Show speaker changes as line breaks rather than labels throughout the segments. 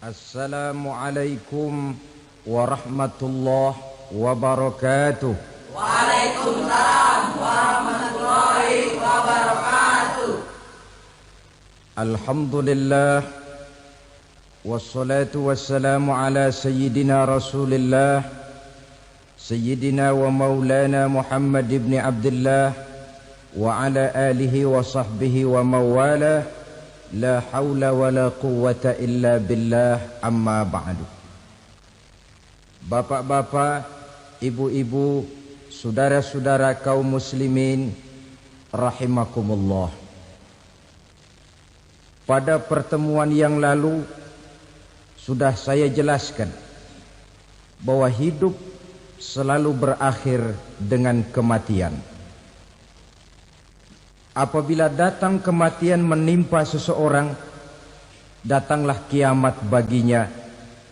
Assalamualaikum warahmatullahi wabarakatuh.
Waalaikumsalam warahmatullahi wabarakatuh.
Alhamdulillah wassalatu wassalamu ala sayyidina Rasulillah sayyidina wa maulana Muhammad ibn Abdullah wa ala alihi wa sahbihi wa mawala. La haula wa la quwwata illa billah, amma ba'du. Bapak-bapak, ibu-ibu, saudara-saudara kaum muslimin rahimakumullah. Pada pertemuan yang lalu sudah saya jelaskan bahwa hidup selalu berakhir dengan kematian. Apabila datang kematian menimpa seseorang, datanglah kiamat baginya.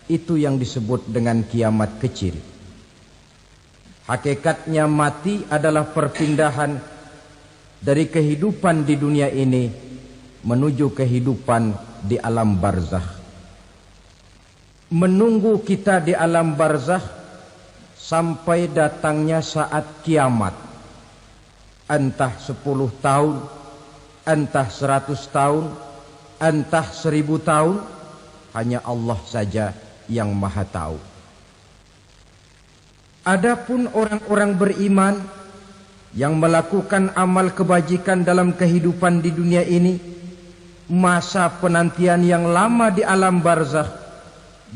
Itu yang disebut dengan kiamat kecil. Hakikatnya mati adalah perpindahan dari kehidupan di dunia ini menuju kehidupan di alam barzakh. Menunggu kita di alam barzakh sampai datangnya saat kiamat. Entah 10 tahun, entah 100 tahun, entah 1000 tahun, hanya Allah saja yang maha tahu. Adapun orang-orang beriman yang melakukan amal kebajikan dalam kehidupan di dunia ini, masa penantian yang lama di alam barzakh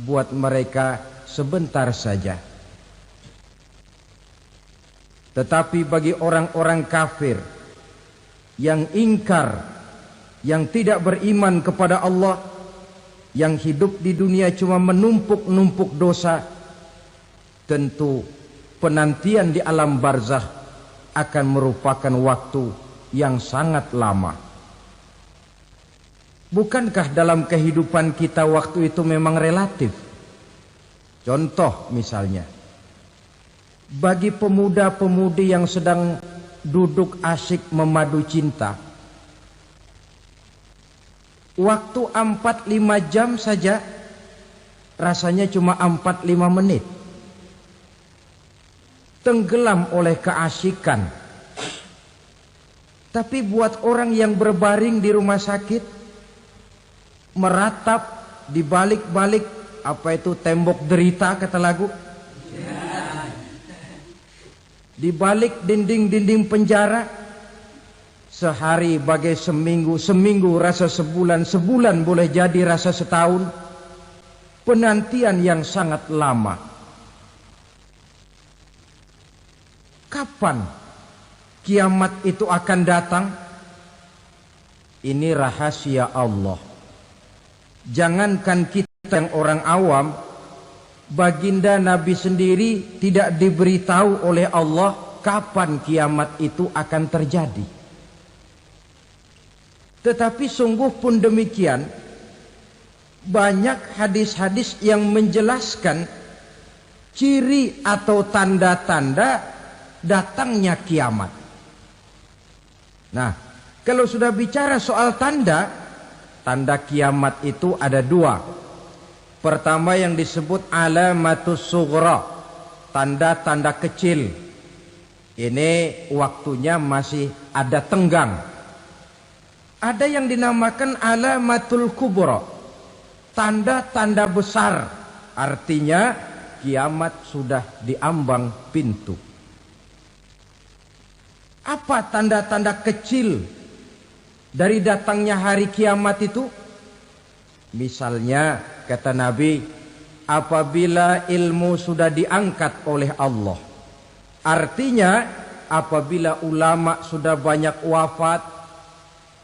buat mereka sebentar saja. Tetapi bagi orang-orang kafir yang ingkar, yang tidak beriman kepada Allah, yang hidup di dunia cuma menumpuk-numpuk dosa, tentu penantian di alam barzakh akan merupakan waktu yang sangat lama. Bukankah dalam kehidupan kita waktu itu memang relatif? Contoh misalnya, bagi pemuda-pemudi yang sedang duduk asyik memadu cinta, waktu 4-5 jam saja rasanya cuma 4-5 menit. Tenggelam oleh keasyikan. Tapi buat orang yang berbaring di rumah sakit, meratap di balik-balik apa itu tembok derita kata lagu, di balik dinding-dinding penjara, sehari bagai seminggu, seminggu rasa sebulan, sebulan boleh jadi rasa setahun. Penantian yang sangat lama. Kapan kiamat itu akan datang? Ini rahasia Allah. Jangankan kita yang orang awam, baginda Nabi sendiri tidak diberitahu oleh Allah kapan kiamat itu akan terjadi. Tetapi sungguh pun demikian, banyak hadis-hadis yang menjelaskan ciri atau tanda-tanda datangnya kiamat. Nah, kalau sudah bicara soal tanda kiamat itu ada 2. Pertama yang disebut alamatus sughra, tanda-tanda kecil. Ini waktunya masih ada tenggang. Ada yang dinamakan alamatul kubra, tanda-tanda besar. Artinya kiamat sudah diambang pintu. Apa tanda-tanda kecil dari datangnya hari kiamat itu? Misalnya kata Nabi, apabila ilmu sudah diangkat oleh Allah. Artinya apabila ulama sudah banyak wafat,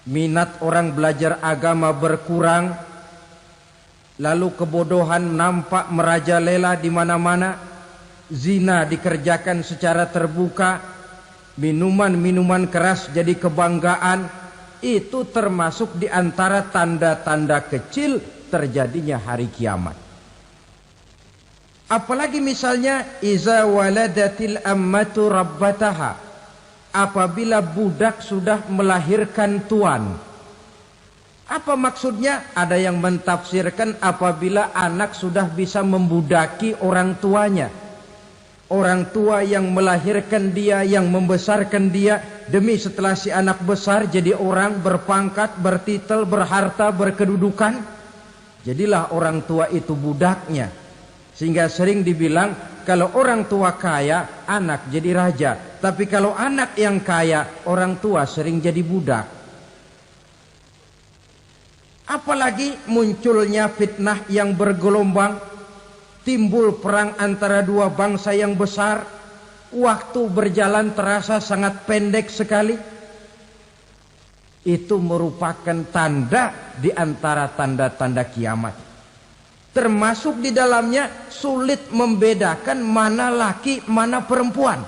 minat orang belajar agama berkurang, lalu kebodohan nampak merajalela di mana-mana, zina dikerjakan secara terbuka, minuman-minuman keras jadi kebanggaan, itu termasuk di antara tanda-tanda kecil terjadinya hari kiamat. Apalagi misalnya iza waladatil ammatu rabbataha, apabila budak sudah melahirkan tuan. Apa maksudnya? Ada yang mentafsirkan apabila anak sudah bisa membudaki orang tuanya. Orang tua yang melahirkan dia, yang membesarkan dia, demi setelah si anak besar jadi orang berpangkat, bertitel, berharta, berkedudukan, jadilah orang tua itu budaknya. Sehingga sering dibilang kalau orang tua kaya, anak jadi raja. Tapi kalau anak yang kaya, orang tua sering jadi budak. Apalagi munculnya fitnah yang bergelombang, timbul perang antara dua bangsa yang besar, waktu berjalan terasa sangat pendek sekali. Itu merupakan tanda di antara tanda-tanda kiamat. Termasuk di dalamnya sulit membedakan mana laki, mana perempuan.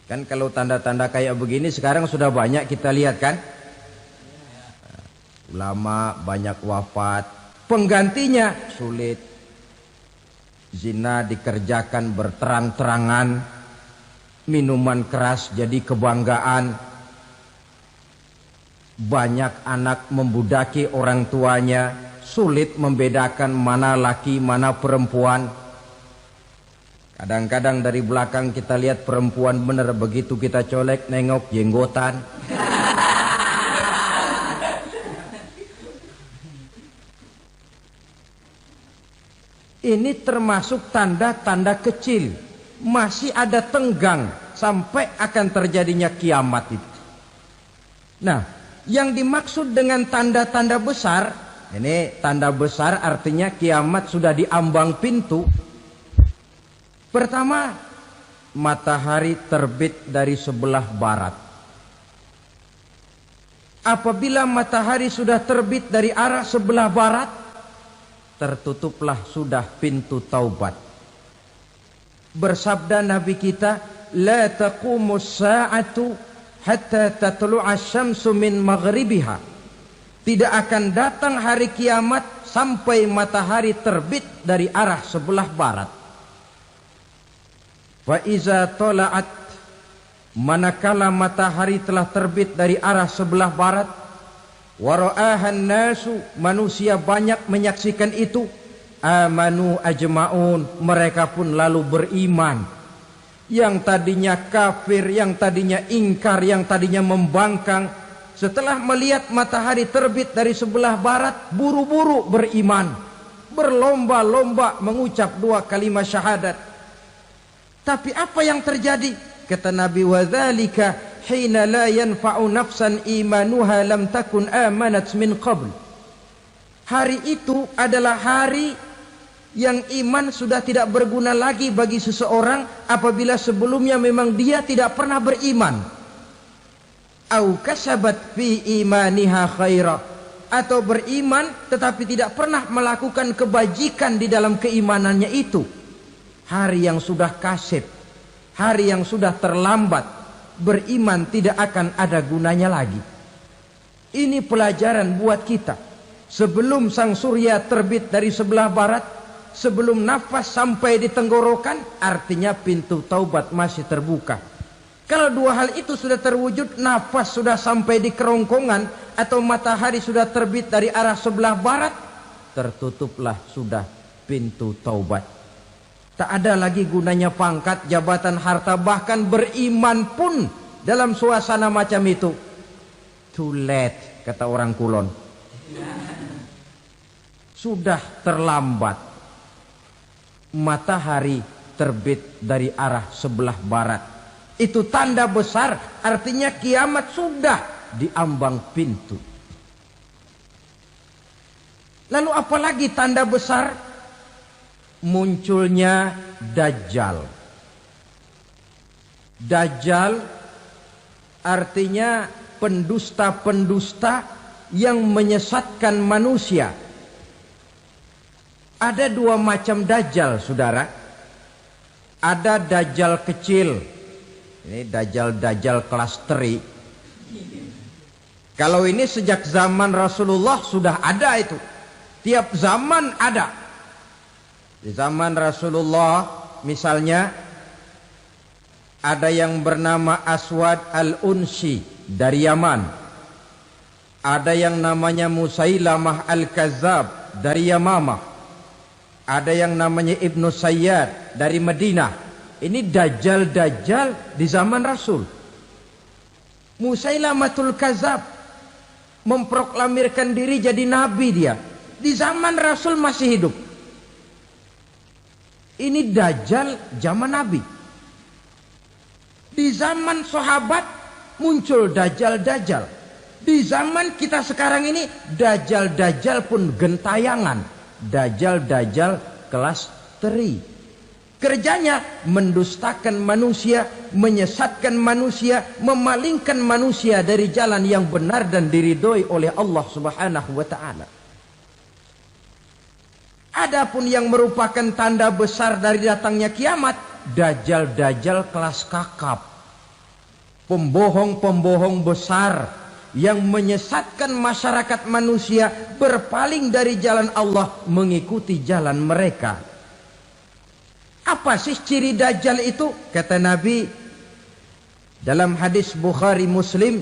Kan kalau tanda-tanda kayak begini sekarang sudah banyak kita lihat kan. Ulama banyak wafat, penggantinya sulit. Zina dikerjakan berterang-terangan, minuman keras jadi kebanggaan. Banyak anak membudaki orang tuanya, sulit membedakan mana laki mana perempuan. Kadang-kadang dari belakang kita lihat perempuan bener, begitu kita colek nengok jenggotan. Ini termasuk tanda-tanda kecil. Masih ada tenggang sampai akan terjadinya kiamat itu. Nah, yang dimaksud dengan tanda-tanda besar, ini tanda besar artinya kiamat sudah di ambang pintu. Pertama, matahari terbit dari sebelah barat. Apabila matahari sudah terbit dari arah sebelah barat, tertutuplah sudah pintu taubat. Bersabda Nabi kita, la taqumus sa'atu hatta tatlu'a syamsu min maghribiha. Tidak akan datang hari kiamat sampai matahari terbit dari arah sebelah barat. Fa iza tala'at, manakala matahari telah terbit dari arah sebelah barat, wara'ahan nasu, manusia banyak menyaksikan itu, amanu ajma'un, mereka pun lalu beriman. Yang tadinya kafir, yang tadinya ingkar, yang tadinya membangkang, setelah melihat matahari terbit dari sebelah barat, buru-buru beriman, berlomba-lomba mengucap dua kalimat syahadat. Tapi apa yang terjadi? Kata Nabi, wadzalika hina la yanfa'u nafsan imanuha lam takun amanat min qabl. Hari itu adalah hari yang iman sudah tidak berguna lagi bagi seseorang apabila sebelumnya memang dia tidak pernah beriman. Au kasabat fi imaniha khaira, atau beriman tetapi tidak pernah melakukan kebajikan di dalam keimanannya itu. Hari yang sudah kasib, hari yang sudah terlambat, beriman tidak akan ada gunanya lagi. Ini pelajaran buat kita. Sebelum sang surya terbit dari sebelah barat, sebelum nafas sampai di tenggorokan, artinya pintu taubat masih terbuka. Kalau dua hal itu sudah terwujud, nafas sudah sampai di kerongkongan atau matahari sudah terbit dari arah sebelah barat, tertutuplah sudah pintu taubat. Tak ada lagi gunanya pangkat, jabatan, harta, bahkan beriman pun dalam suasana macam itu. Too late, kata orang Kulon. Sudah terlambat. Matahari terbit dari arah sebelah barat. Itu tanda besar, artinya kiamat sudah di ambang pintu. Lalu apalagi tanda besar? Munculnya Dajjal. Dajjal artinya pendusta-pendusta yang menyesatkan manusia. Ada dua macam Dajjal, saudara. Ada Dajjal kecil. Ini Dajjal kelas teri. Kalau ini sejak zaman Rasulullah sudah ada itu. Tiap zaman ada. Di zaman Rasulullah misalnya ada yang bernama Aswad al-Unsi dari Yaman. Ada yang namanya Musailamah Al-Kazzab dari Yamamah. Ada yang namanya Ibnu Sayyad dari Madinah. Ini dajjal-dajjal di zaman Rasul. Musailamatul Kazzab memproklamirkan diri jadi nabi dia. Di zaman Rasul masih hidup. Ini dajjal zaman Nabi. Di zaman sahabat muncul dajjal-dajjal. Di zaman kita sekarang ini dajjal-dajjal pun gentayangan. Dajjal-dajjal kelas teri. Kerjanya mendustakan manusia, menyesatkan manusia, memalingkan manusia dari jalan yang benar dan diridhoi oleh Allah Subhanahu wa taala. Adapun yang merupakan tanda besar dari datangnya kiamat, dajjal-dajjal kelas kakap. Pembohong-pembohong besar yang menyesatkan masyarakat manusia berpaling dari jalan Allah mengikuti jalan mereka. Apa sih ciri dajjal itu? Kata Nabi dalam hadis Bukhari Muslim,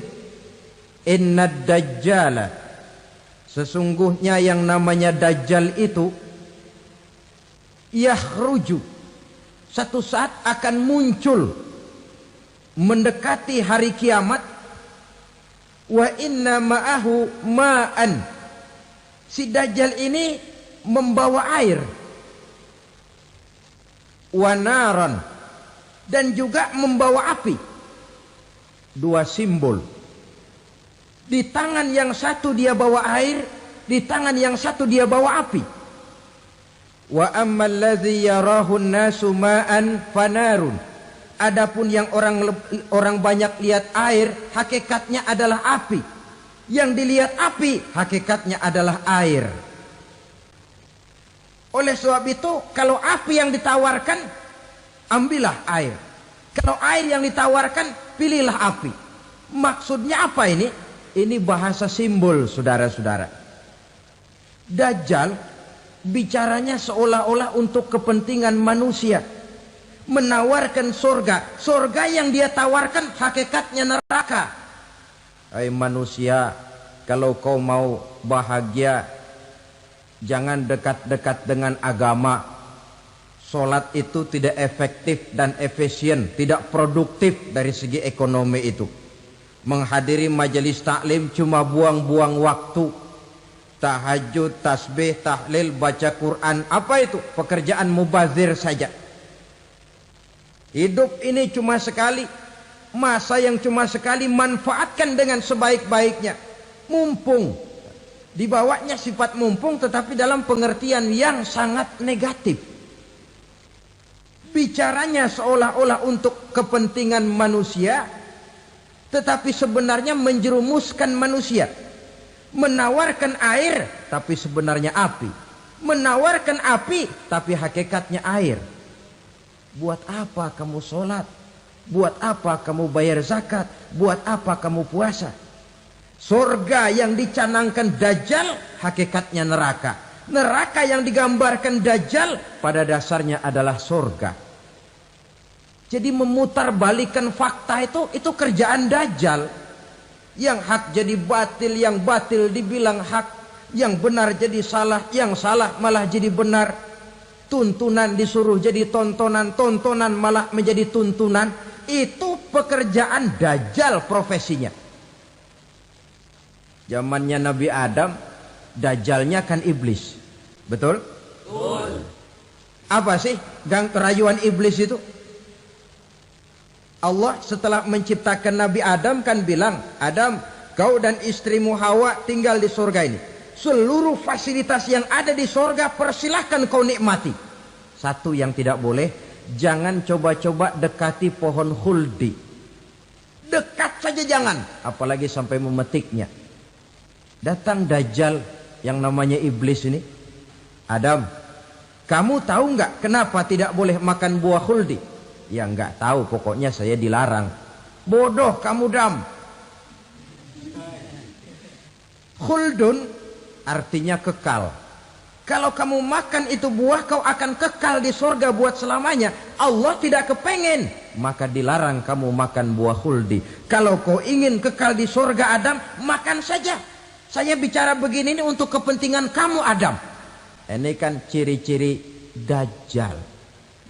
"Innad dajjala", sesungguhnya yang namanya dajjal itu yakhruju, satu saat akan muncul mendekati hari kiamat. Wa inna ma'ahu ma'an, si dajjal ini membawa air. Wa naran, dan juga membawa api. Dua simbol. Di tangan yang satu dia bawa air, di tangan yang satu dia bawa api. Wa ammal ladzi yarahu an-nasu ma'an fanarun. Adapun yang orang banyak lihat air, hakikatnya adalah api. Yang dilihat api, hakikatnya adalah air. Oleh sebab itu, kalau api yang ditawarkan, ambillah air. Kalau air yang ditawarkan, pilihlah api. Maksudnya apa ini? Ini bahasa simbol, saudara-saudara. Dajjal bicaranya seolah-olah untuk kepentingan manusia, menawarkan surga. Surga yang dia tawarkan hakikatnya neraka. Hai manusia, kalau kau mau bahagia, jangan dekat-dekat dengan agama. Solat itu tidak efektif dan efisien, tidak produktif dari segi ekonomi itu. Menghadiri majelis taklim cuma buang-buang waktu. Tahajud, tasbih, tahlil, baca Quran, apa itu? Pekerjaan mubazir saja. Hidup ini cuma sekali, masa yang cuma sekali, manfaatkan dengan sebaik-baiknya. Mumpung, dibawanya sifat mumpung tetapi dalam pengertian yang sangat negatif. Bicaranya seolah-olah untuk kepentingan manusia, tetapi sebenarnya menjerumuskan manusia. Menawarkan air, tapi sebenarnya api. Menawarkan api, tapi hakikatnya air. Buat apa kamu sholat? Buat apa kamu bayar zakat? Buat apa kamu puasa? Surga yang dicanangkan dajjal, hakikatnya neraka. Neraka yang digambarkan dajjal, pada dasarnya adalah surga. Jadi memutarbalikkan fakta itu kerjaan dajjal. Yang hak jadi batil, yang batil dibilang hak, yang benar jadi salah, yang salah malah jadi benar. Tuntunan disuruh jadi tontonan, tontonan malah menjadi tuntunan. Itu pekerjaan dajjal profesinya. Zamannya Nabi Adam, dajjalnya kan iblis. Betul? Betul. Apa sih rayuan iblis itu? Allah setelah menciptakan Nabi Adam kan bilang, Adam, kau dan istrimu Hawa tinggal di surga ini. Seluruh fasilitas yang ada di surga persilahkan kau nikmati. Satu yang tidak boleh, jangan coba-coba dekati pohon khuldi. Dekat saja jangan, apalagi sampai memetiknya. Datang dajjal yang namanya iblis ini. Adam, kamu tahu nggak kenapa tidak boleh makan buah khuldi? Ya nggak tahu, pokoknya saya dilarang. Bodoh kamu Dam. Khuldun artinya kekal. Kalau kamu makan itu buah, kau akan kekal di surga buat selamanya. Allah tidak kepengen, maka dilarang kamu makan buah khuldi. Kalau kau ingin kekal di surga Adam, makan saja. Saya bicara begini ini untuk kepentingan kamu Adam. Ini kan ciri-ciri Dajjal.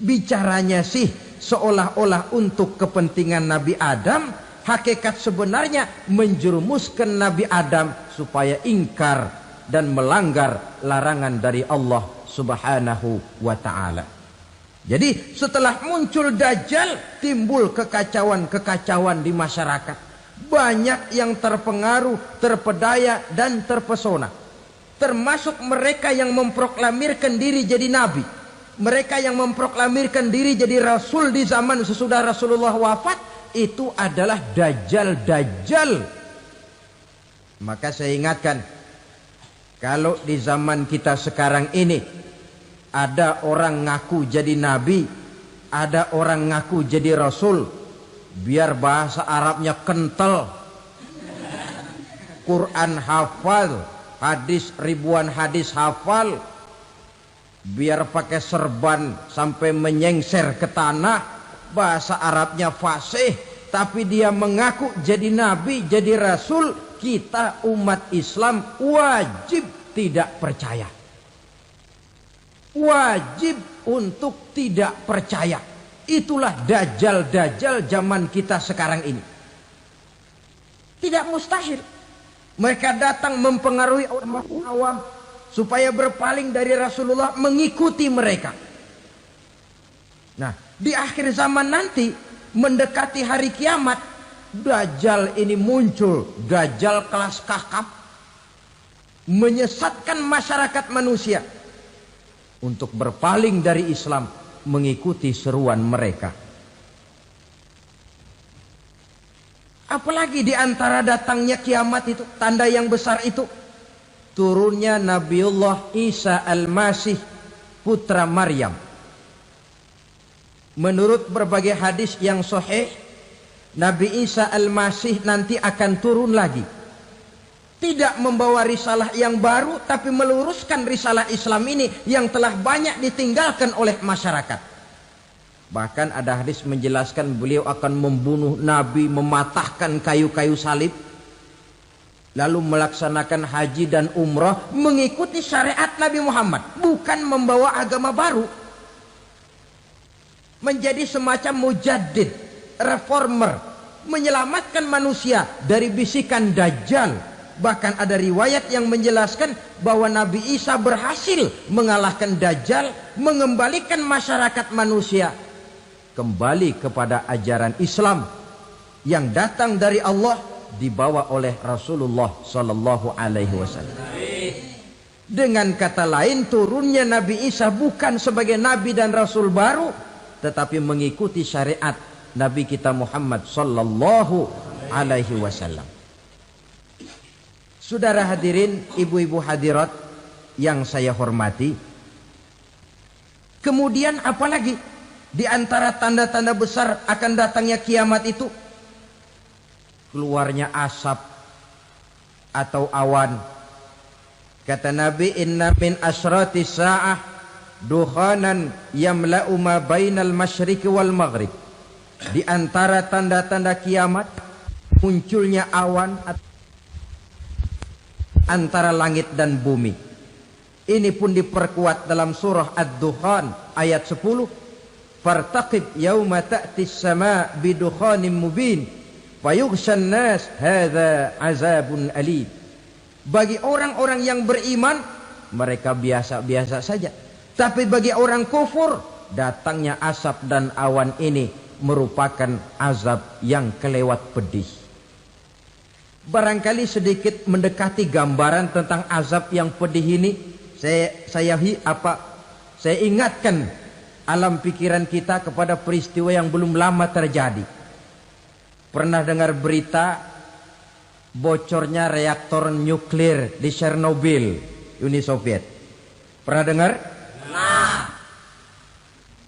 Bicaranya sih seolah-olah untuk kepentingan Nabi Adam, hakikat sebenarnya menjerumuskan Nabi Adam supaya ingkar dan melanggar larangan dari Allah Subhanahu wa ta'ala. Jadi setelah muncul Dajjal, timbul kekacauan-kekacauan di masyarakat. Banyak yang terpengaruh, terpedaya dan terpesona. Termasuk mereka yang memproklamirkan diri jadi nabi. Mereka yang memproklamirkan diri jadi rasul di zaman sesudah Rasulullah wafat, itu adalah Dajjal-Dajjal. Maka saya ingatkan, kalau di zaman kita sekarang ini ada orang ngaku jadi nabi, ada orang ngaku jadi rasul, biar bahasa Arabnya kental, Quran hafal, hadis ribuan hadis hafal, biar pakai serban sampai menyengser ke tanah, bahasa Arabnya fasih, tapi dia mengaku jadi nabi, jadi rasul, kita umat Islam wajib tidak percaya. Wajib untuk tidak percaya. Itulah Dajjal-Dajjal zaman kita sekarang ini. Tidak mustahil mereka datang mempengaruhi orang awam supaya berpaling dari Rasulullah, mengikuti mereka. Nah, di akhir zaman nanti, mendekati hari kiamat, Dajjal ini muncul. Dajjal kelas kakap, menyesatkan masyarakat manusia untuk berpaling dari Islam, mengikuti seruan mereka. Apalagi di antara datangnya kiamat itu, tanda yang besar itu, turunnya Nabiullah Isa Al-Masih, putra Maryam. Menurut berbagai hadis yang sahih, Nabi Isa Al-Masih nanti akan turun lagi. Tidak membawa risalah yang baru, tapi meluruskan risalah Islam ini yang telah banyak ditinggalkan oleh masyarakat. Bahkan ada hadis menjelaskan beliau akan membunuh Nabi, mematahkan kayu-kayu salib, lalu melaksanakan haji dan umrah mengikuti syariat Nabi Muhammad, bukan membawa agama baru. Menjadi semacam mujaddid, reformer, menyelamatkan manusia dari bisikan Dajjal. Bahkan ada riwayat yang menjelaskan bahwa Nabi Isa berhasil mengalahkan Dajjal, mengembalikan masyarakat manusia kembali kepada ajaran Islam yang datang dari Allah, dibawa oleh Rasulullah sallallahu alaihi wasallam. Dengan kata lain, turunnya Nabi Isa bukan sebagai nabi dan rasul baru, tetapi mengikuti syariat Nabi kita Muhammad sallallahu alaihi wasallam. Saudara hadirin, ibu-ibu hadirat yang saya hormati, kemudian apalagi di antara tanda-tanda besar akan datangnya kiamat itu? Keluarnya asap atau awan. Kata Nabi, inna min asratis sa'ah dukhanan yamla'u ma bainal masyriqi wal maghrib. Di antara tanda-tanda kiamat, munculnya awan antara langit dan bumi. Ini pun diperkuat dalam surah Ad-Dukhan ayat 10. Fartaqib yauma ta'tis sama bidukhanin mubin fayughshan nas hadza azabun alim. Bagi orang-orang yang beriman, mereka biasa-biasa saja. Tapi bagi orang kufur, datangnya asap dan awan ini merupakan azab yang kelewat pedih. Barangkali sedikit mendekati gambaran tentang azab yang pedih ini, saya ingatkan alam pikiran kita kepada peristiwa yang belum lama terjadi. Pernah dengar berita bocornya reaktor nuklir di Chernobyl, Uni Soviet? Pernah dengar? Nah.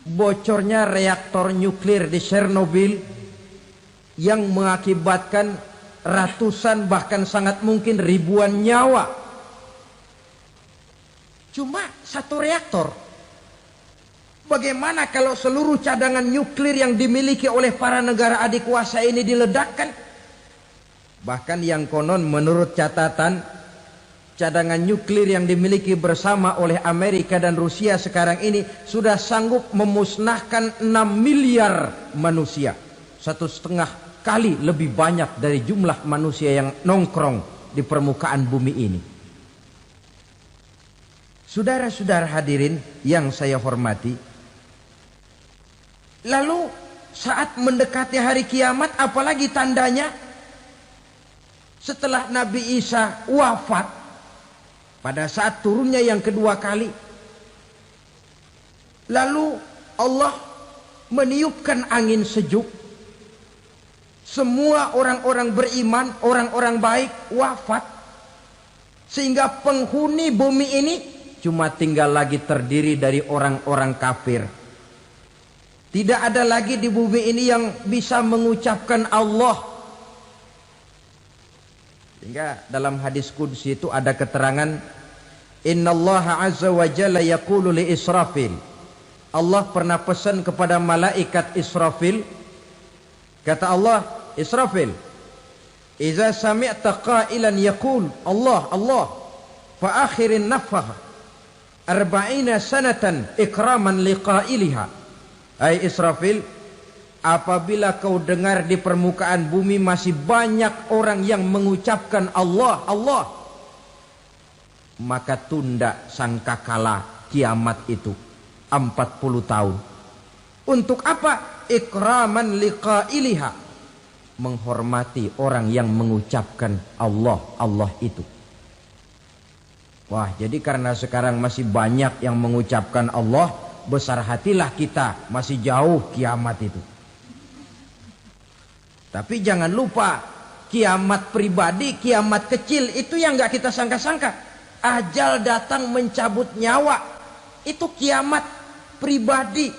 Bocornya reaktor nuklir di Chernobyl yang mengakibatkan ratusan bahkan sangat mungkin ribuan nyawa. Cuma satu reaktor. Bagaimana kalau seluruh cadangan nuklir yang dimiliki oleh para negara adik kuasa ini diledakkan? Bahkan yang konon menurut catatan cadangan nuklir yang dimiliki bersama oleh Amerika dan Rusia sekarang ini sudah sanggup memusnahkan 6 miliar manusia. 1,5 kali lebih banyak dari jumlah manusia yang nongkrong di permukaan bumi ini. Saudara-saudara hadirin yang saya hormati, lalu saat mendekati hari kiamat, apalagi tandanya? Setelah Nabi Isa wafat, pada saat turunnya yang kedua kali, lalu Allah meniupkan angin sejuk. Semua orang-orang beriman, orang-orang baik wafat, sehingga penghuni bumi ini cuma tinggal lagi terdiri dari orang-orang kafir. Tidak ada lagi di bumi ini yang bisa mengucapkan Allah. Sehingga dalam hadis qudsi itu ada keterangan, Innallaha azza wa jalla yaqulu li Israfil. Allah pernah pesan kepada malaikat Israfil. Kata Allah, Israfil, Iza sami'ta qailan yaqul Allah, Allah, fa akhirin nafah 40 sanatan ikraman liqailiha. Hai Israfil, apabila kau dengar di permukaan bumi masih banyak orang yang mengucapkan Allah, Allah, maka tunda sangkakala kiamat itu 40 tahun. Untuk apa? Ikraman liqailiha, menghormati orang yang mengucapkan Allah, Allah itu. Wah, jadi karena sekarang masih banyak yang mengucapkan Allah, besar hatilah kita, masih jauh kiamat itu. Tapi jangan lupa, kiamat pribadi, kiamat kecil itu yang nggak kita sangka-sangka. Ajal datang mencabut nyawa, itu kiamat pribadi.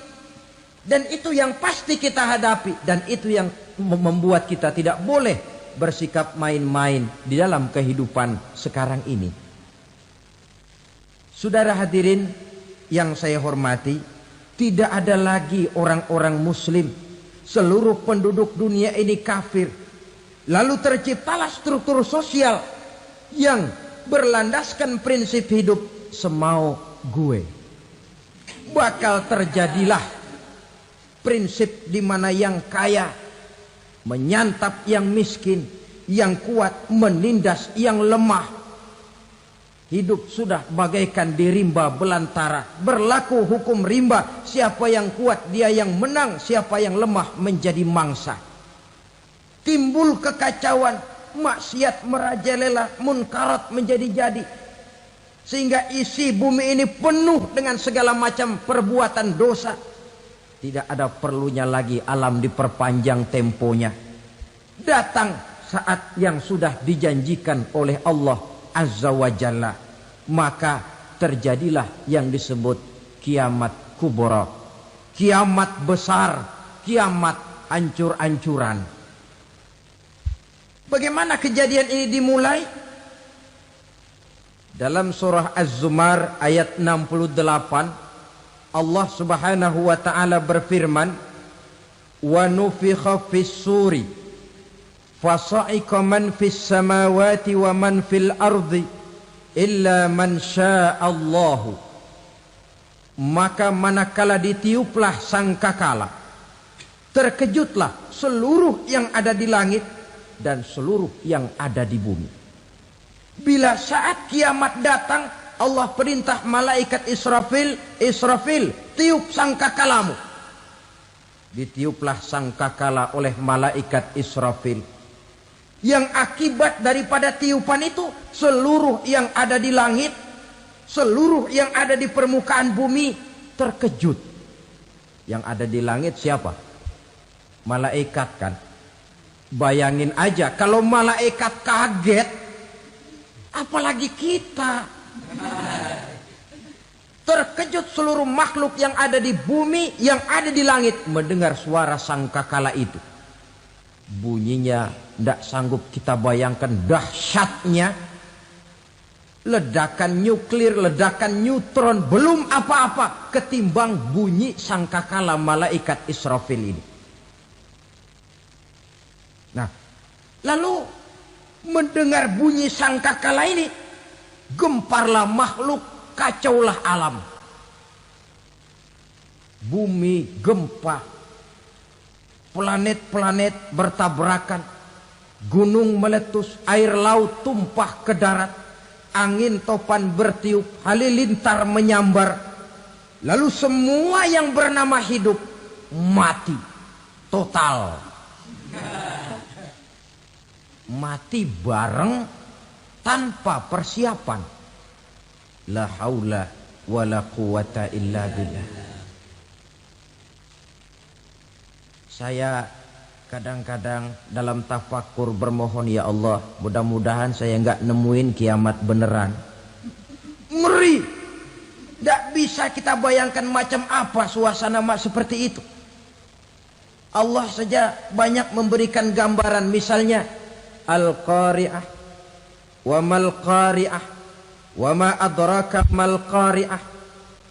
Dan itu yang pasti kita hadapi. Dan itu yang membuat kita tidak boleh bersikap main-main di dalam kehidupan sekarang ini. Saudara hadirin yang saya hormati, tidak ada lagi orang-orang muslim. Seluruh penduduk dunia ini kafir. Lalu terciptalah struktur sosial yang berlandaskan prinsip hidup semau gue. Bakal terjadilah prinsip di mana yang kaya menyantap yang miskin, yang kuat menindas yang lemah. Hidup sudah bagaikan di rimba belantara. Berlaku hukum rimba, siapa yang kuat dia yang menang, siapa yang lemah menjadi mangsa. Timbul kekacauan, maksiat merajalela, munkarat menjadi-jadi. Sehingga isi bumi ini penuh dengan segala macam perbuatan dosa. Tidak ada perlunya lagi alam diperpanjang temponya. Datang saat yang sudah dijanjikan oleh Allah Azza wa Jalla. Maka terjadilah yang disebut kiamat kubra. Kiamat besar, kiamat ancur-ancuran. Bagaimana kejadian ini dimulai? Dalam surah Az-Zumar ayat 68, Allah subhanahu wa ta'ala berfirman, wa nufikha fis suri fasa'iqa man fis samawati wa man fil ardi illa man sya'allahu. Maka manakala ditiuplah sangkakala, terkejutlah seluruh yang ada di langit dan seluruh yang ada di bumi. Bila saat kiamat datang, Allah perintah malaikat Israfil, Israfil, tiup sangkakalamu. Ditiuplah sangkakala oleh malaikat Israfil. Yang akibat daripada tiupan itu, seluruh yang ada di langit, seluruh yang ada di permukaan bumi terkejut. Yang ada di langit siapa? Malaikat kan. Bayangin aja kalau malaikat kaget, apalagi kita. Terkejut seluruh makhluk yang ada di bumi, yang ada di langit mendengar suara sangkakala itu. Bunyinya tidak sanggup kita bayangkan dahsyatnya. Ledakan nuklir, ledakan neutron, belum apa-apa ketimbang bunyi sangkakala malaikat Israfil ini. Nah, lalu mendengar bunyi sangkakala ini, Gemparlah makhluk, kacaulah alam. Bumi gempa, planet-planet bertabrakan, gunung meletus, air laut tumpah ke darat, angin topan bertiup, halilintar menyambar. Lalu semua yang bernama hidup mati total. Mati bareng tanpa persiapan. La haula wala quwata illa billah. Saya kadang-kadang dalam tafakur bermohon, ya Allah, mudah-mudahan saya enggak nemuin kiamat beneran. Ngeri. Tidak bisa kita bayangkan macam apa suasana seperti itu. Allah saja banyak memberikan gambaran, misalnya Al-Qari'ah, wa mal qari'ah, wa ma adraka mal qari'ah.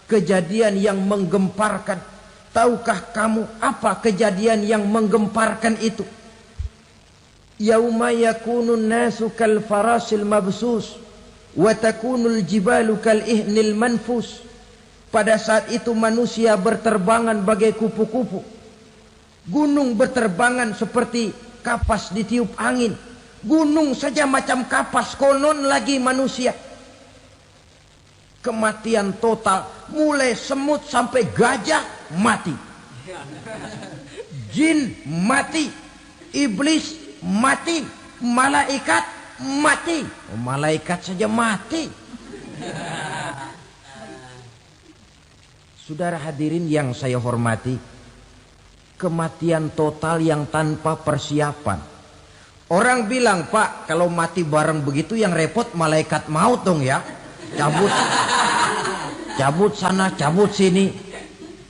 Kejadian yang menggemparkan. Tahukah kamu apa kejadian yang menggemparkan itu? Yauma yakunun nasu kal farasil mabsus wa takunul jibalu kal ihnil manfus. Pada saat itu manusia berterbangan bagai kupu-kupu. Gunung berterbangan seperti kapas ditiup angin. Gunung saja macam kapas, konon lagi manusia. Kematian total, mulai semut sampai gajah mati, jin mati, iblis mati, malaikat mati. Malaikat saja mati. Saudara hadirin yang saya hormati, kematian total yang tanpa persiapan. Orang bilang, Pak, kalau mati bareng begitu yang repot malaikat maut dong ya. Cabut sana, cabut sini.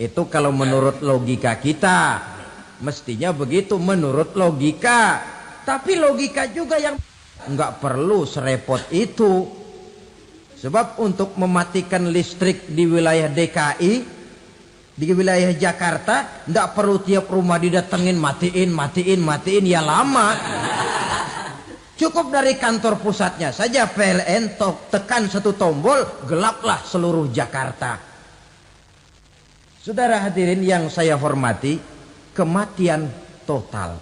Itu kalau menurut logika kita, mestinya begitu menurut logika. Tapi logika juga yang nggak perlu serepot itu. Sebab untuk mematikan listrik di wilayah DKI, di wilayah Jakarta, nggak perlu tiap rumah didatengin, matiin, ya lama. Cukup dari kantor pusatnya saja PLN tekan satu tombol, gelaplah seluruh Jakarta. Saudara hadirin yang saya hormati, kematian total.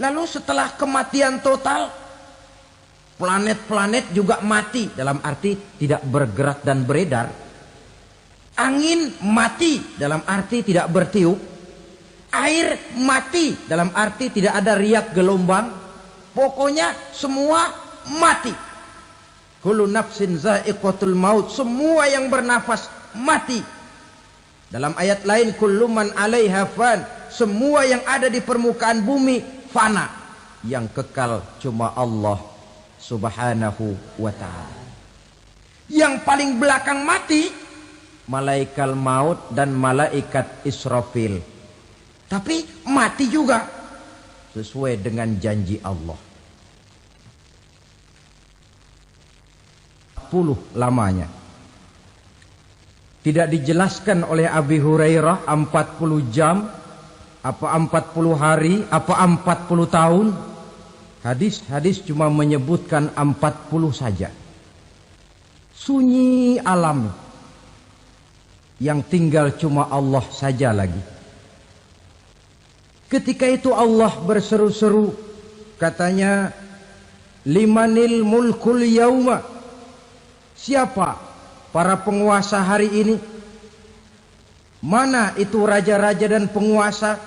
Lalu setelah kematian total, planet-planet juga mati, dalam arti tidak bergerak dan beredar. Angin mati, dalam arti tidak bertiup. Air mati, dalam arti tidak ada riak gelombang. Pokoknya semua mati. Kullu nafsin za'iqatul maut. Semua yang bernafas mati. Dalam ayat lain, kullu man 'alaiha fan. Semua yang ada di permukaan bumi fana. Yang kekal cuma Allah Subhanahu wa ta'ala. Yang paling belakang mati, malaikat maut dan malaikat Israfil. Tapi mati juga sesuai dengan janji Allah. 40 lamanya. Tidak dijelaskan oleh Abi Hurairah 40 jam, apa 40 hari, apa 40 tahun. Hadis-hadis cuma menyebutkan 40 saja. Sunyi alam. Yang tinggal cuma Allah saja lagi. Ketika itu Allah berseru-seru, katanya, limanil mulkul yauma. Siapa para penguasa hari ini? Mana itu raja-raja dan penguasa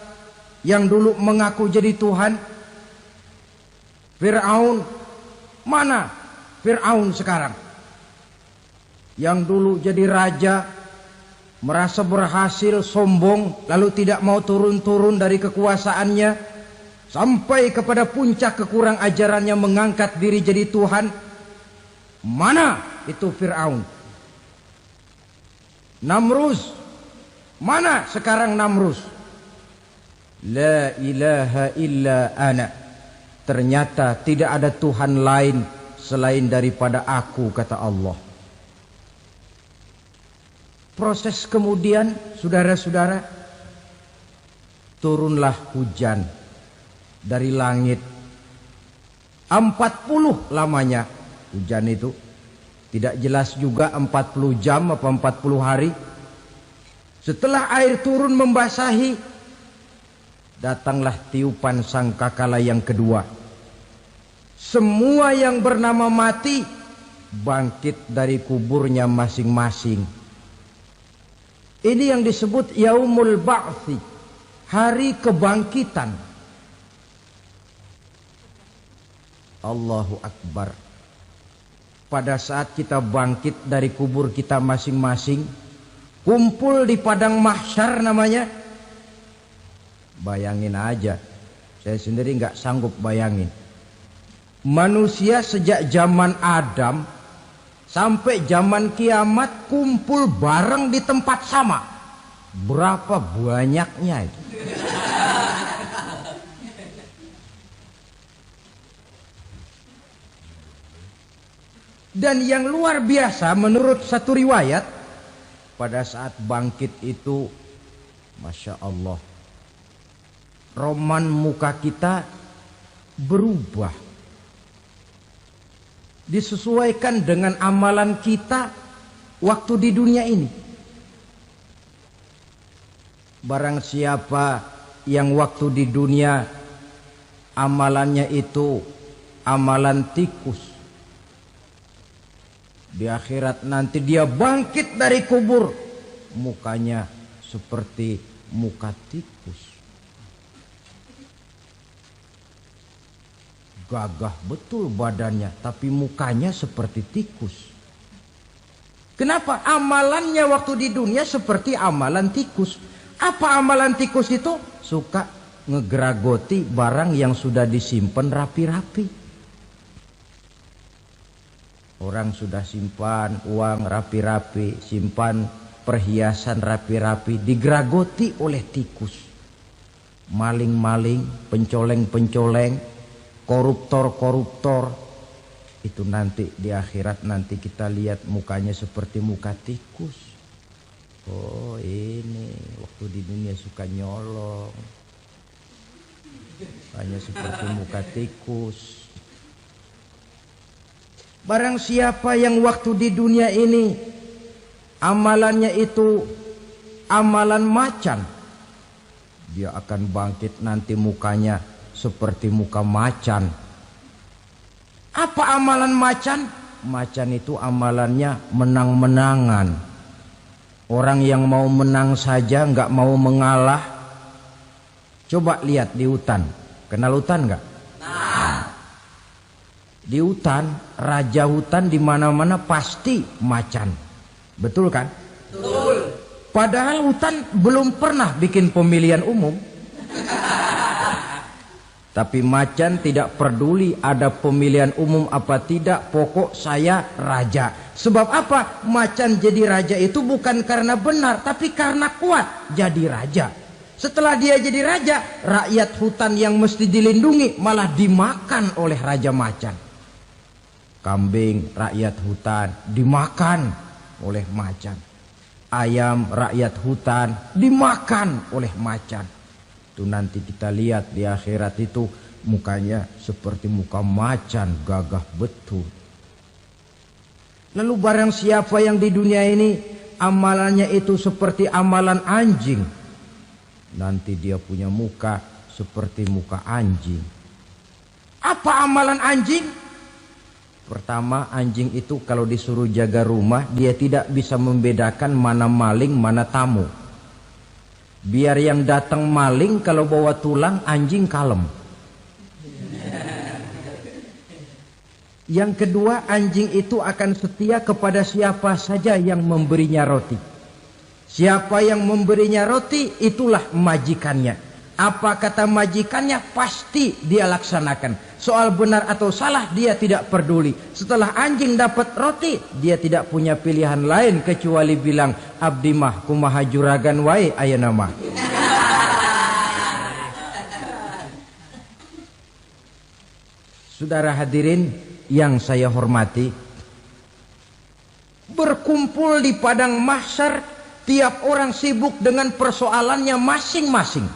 yang dulu mengaku jadi Tuhan? Fir'aun. Mana Fir'aun sekarang? Yang dulu jadi raja, merasa berhasil, sombong, lalu tidak mau turun-turun dari kekuasaannya, sampai kepada puncak kekurang ajarannya mengangkat diri jadi Tuhan. Mana itu Fir'aun? Namrus. Mana sekarang Namrus? La ilaha illa ana. Ternyata tidak ada Tuhan lain selain daripada aku, kata Allah. Proses kemudian, saudara-saudara, turunlah hujan dari langit. 40 lamanya hujan itu. Tidak jelas juga 40 jam apa 40 hari. Setelah air turun membasahi, datanglah tiupan sangkakala yang kedua. Semua yang bernama mati bangkit dari kuburnya masing-masing. Ini yang disebut Yaumul Ba'thi, hari kebangkitan. Allahu Akbar. Pada saat kita bangkit dari kubur kita masing-masing, kumpul di padang mahsyar namanya. Bayangin aja, saya sendiri nggak sanggup bayangin. Manusia sejak zaman Adam sampai zaman kiamat kumpul bareng di tempat sama. Berapa banyaknya itu? Dan yang luar biasa menurut satu riwayat, pada saat bangkit itu, Masya Allah, roman muka kita berubah. Disesuaikan dengan amalan kita waktu di dunia ini. Barang siapa yang waktu di dunia amalannya itu amalan tikus, di akhirat nanti dia bangkit dari kubur, mukanya seperti muka tikus. Gagah betul badannya, tapi mukanya seperti tikus. Kenapa? Amalannya waktu di dunia seperti amalan tikus. Apa amalan tikus itu? Suka ngegeragoti barang yang sudah disimpan rapi-rapi. Orang sudah simpan uang rapi-rapi, simpan perhiasan rapi-rapi, digeragoti oleh tikus. Maling-maling, pencoleng-pencoleng, koruptor-koruptor. Itu nanti di akhirat nanti kita lihat mukanya seperti muka tikus. Oh ini waktu di dunia suka nyolong, hanya seperti muka tikus. Barang siapa yang waktu di dunia ini amalannya itu amalan macan, dia akan bangkit nanti mukanya seperti muka macan. Apa amalan macan? Macan itu amalannya menang-menangan. Orang yang mau menang saja nggak mau mengalah. Coba lihat di hutan. Kenal hutan nggak? Di hutan, raja hutan di mana-mana pasti macan. Betul kan?
Betul.
Padahal hutan belum pernah bikin pemilihan umum. Tapi macan tidak peduli ada pemilihan umum apa tidak, pokok saya raja. Sebab apa? Macan jadi raja itu bukan karena benar, tapi karena kuat jadi raja. Setelah dia jadi raja, rakyat hutan yang mesti dilindungi malah dimakan oleh raja macan. Kambing rakyat hutan dimakan oleh macan. Ayam rakyat hutan dimakan oleh macan. Itu nanti kita lihat di akhirat itu mukanya seperti muka macan, gagah betul. Lalu barang siapa yang di dunia ini amalannya itu seperti amalan anjing, nanti dia punya muka seperti muka anjing. Apa amalan anjing? Pertama, anjing itu kalau disuruh jaga rumah, dia tidak bisa membedakan mana maling, mana tamu. Biar yang datang maling, kalau bawa tulang, anjing kalem. Yang kedua, anjing itu akan setia kepada siapa saja yang memberinya roti. Siapa yang memberinya roti, itulah majikannya. Apa kata majikannya, pasti dia laksanakan. Soal benar atau salah dia tidak peduli. Setelah anjing dapat roti, dia tidak punya pilihan lain kecuali bilang, abdi mah kumaha juragan wae ayeuna mah. Saudara hadirin yang saya hormati, berkumpul di padang mahsyar, tiap orang sibuk dengan persoalannya masing-masing.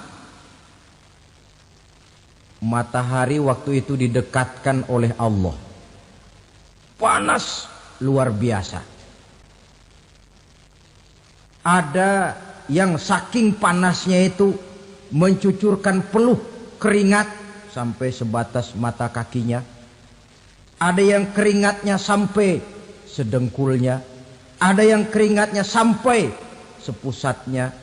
Matahari waktu itu didekatkan oleh Allah. Panas luar biasa. Ada yang saking panasnya itu mencucurkan peluh keringat sampai sebatas mata kakinya. Ada yang keringatnya sampai sedengkulnya. Ada yang keringatnya sampai sepusatnya.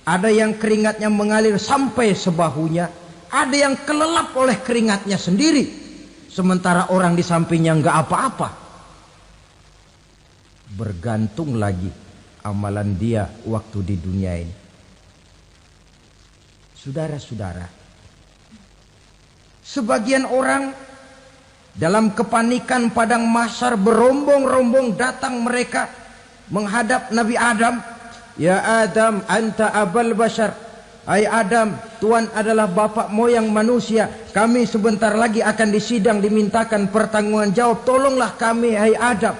Ada yang keringatnya mengalir sampai sebahunya. Ada yang kelelap oleh keringatnya sendiri. Sementara orang di sampingnya enggak apa-apa. Bergantung lagi amalan dia waktu di dunia ini. Saudara-saudara, sebagian orang dalam kepanikan padang mahsyar berombong-rombong datang mereka menghadap Nabi Adam. Ya Adam, anta abal bashar. Hai Adam, Tuhan adalah bapak moyang manusia. Kami sebentar lagi akan disidang, dimintakan pertanggungan jawab. Tolonglah kami, hai Adam.